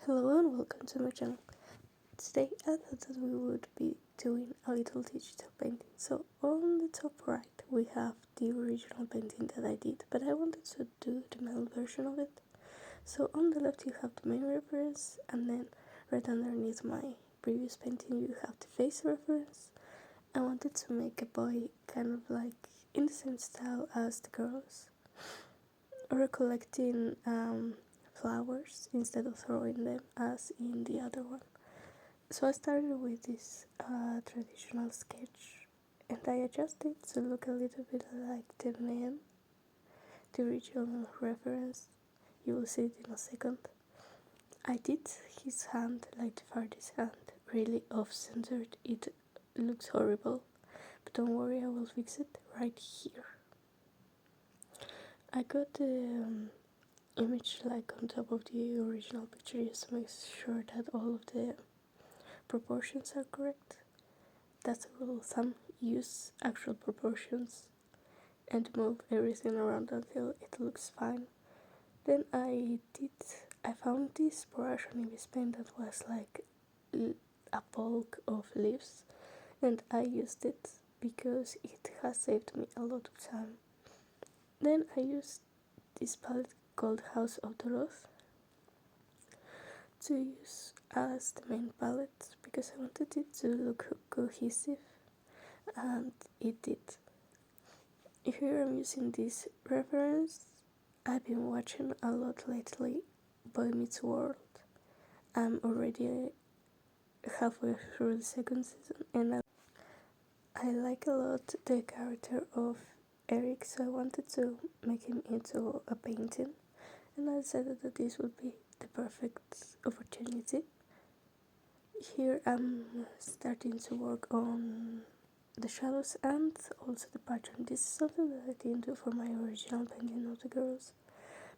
Hello and welcome to my channel. Today I thought that we would be doing a little digital painting. So on the top right we have the original painting that I did, but I wanted to do the metal version of it. So on the left you have the main reference, and then right underneath my previous painting you have the face reference. I wanted to make a boy kind of like in the same style as the girls, recollecting flowers instead of throwing them as in the other one. So I started with this traditional sketch, and I adjusted to look a little bit like the man, the original reference. You will see it in a second. I did his hand, like the farthest hand, really off-centered. It looks horrible, but don't worry, I will fix it right here. I got the image like on top of the original picture just to make sure that all of the proportions are correct. That's a rule of thumb. Use actual proportions and move everything around until it looks fine. Then I found this brush on Ibis pen that was like a bulk of leaves, and I used it because it has saved me a lot of time. Then I used this palette called House of the Lost to use as the main palette because I wanted it to look cohesive, and it did. Here I'm using this reference. I've been watching a lot lately Boy Meets World. I'm already halfway through the second season, and I like a lot the character of Eric, so I wanted to make him into a painting, and I decided that this would be the perfect opportunity. Here I'm starting to work on the shadows and also the pattern. This is something that I didn't do for my original painting of the girls,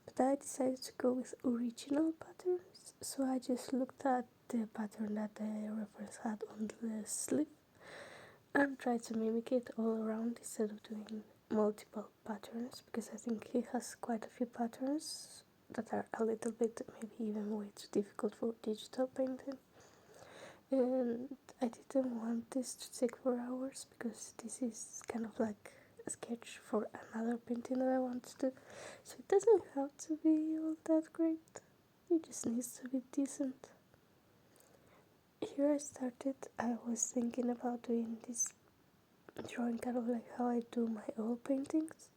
but I decided to go with original patterns, so I just looked at the pattern that the reference had on the sleeve and tried to mimic it all around instead of doing multiple patterns, because I think he has quite a few patterns that are a little bit, maybe even way too difficult for digital painting. And I didn't want this to take 4 hours because this is kind of like a sketch for another painting that I want to do, so it doesn't have to be all that great, it just needs to be decent. Here I was thinking about doing this drawing kind of like how I do my oil paintings,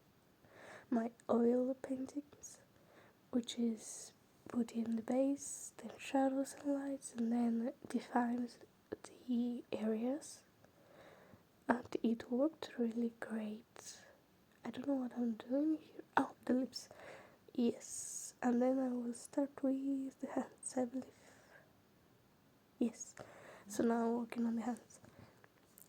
which is put in the base, then shadows and lights, and then defines the areas, and it worked really great. I don't know what I'm doing here. Oh, the lips. Yes, and then I will start with the hands, I believe. Yes, so now I'm working on the hands.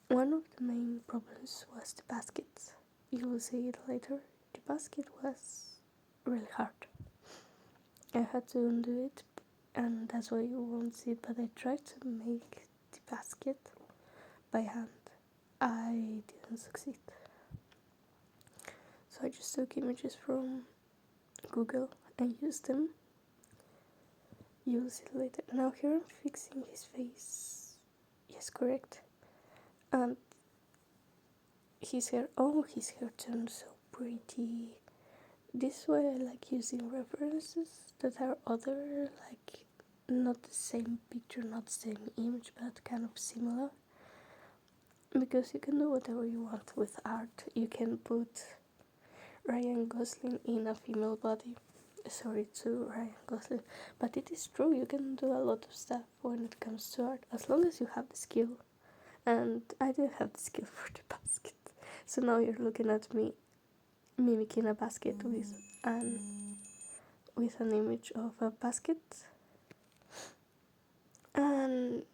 One of the main problems was the basket. You will see it later. The basket was really hard. I had to undo it, and that's why you won't see it, but I tried to make the basket by hand. I didn't succeed. So I just took images from Google and used them. You'll see it later. Now here I'm fixing his face. Yes, correct. And his hair. Oh, his hair turned so pretty. This way I like using references that are other, like not the same picture, not the same image, but kind of similar. Because you can do whatever you want with art. You can put Ryan Gosling in a female body. Sorry to Ryan Gosling, but it is true, you can do a lot of stuff when it comes to art, as long as you have the skill. And I didn't have the skill for the basket. So now you're looking at me mimicking a basket with an image of a basket. And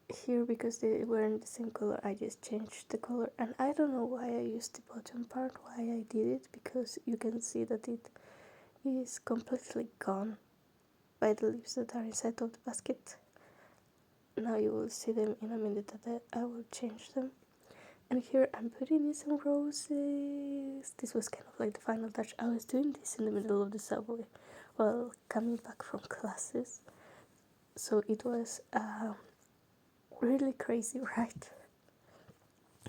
here, because they weren't the same color, I just changed the color, and I don't know why I used the bottom part, why I did it, because you can see that it is completely gone by the leaves that are inside of the basket. Now you will see them in a minute that I will change them. And here I'm putting in some roses. This was kind of like the final touch. I was doing this in the middle of the subway while coming back from classes, So it was really crazy, right?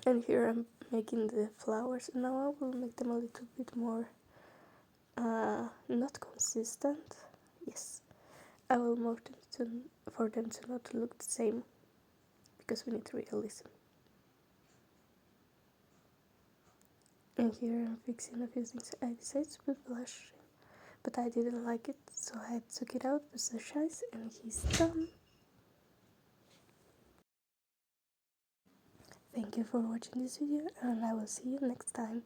And here I'm making the flowers, and now I will make them a little bit more not consistent. Yes, I will move them for them to not look the same, because we need realism. And here I'm fixing a few things. I decided to put blush, but I didn't like it, so I took it out, put the shies, and he's done. Thank you for watching this video, and I will see you next time.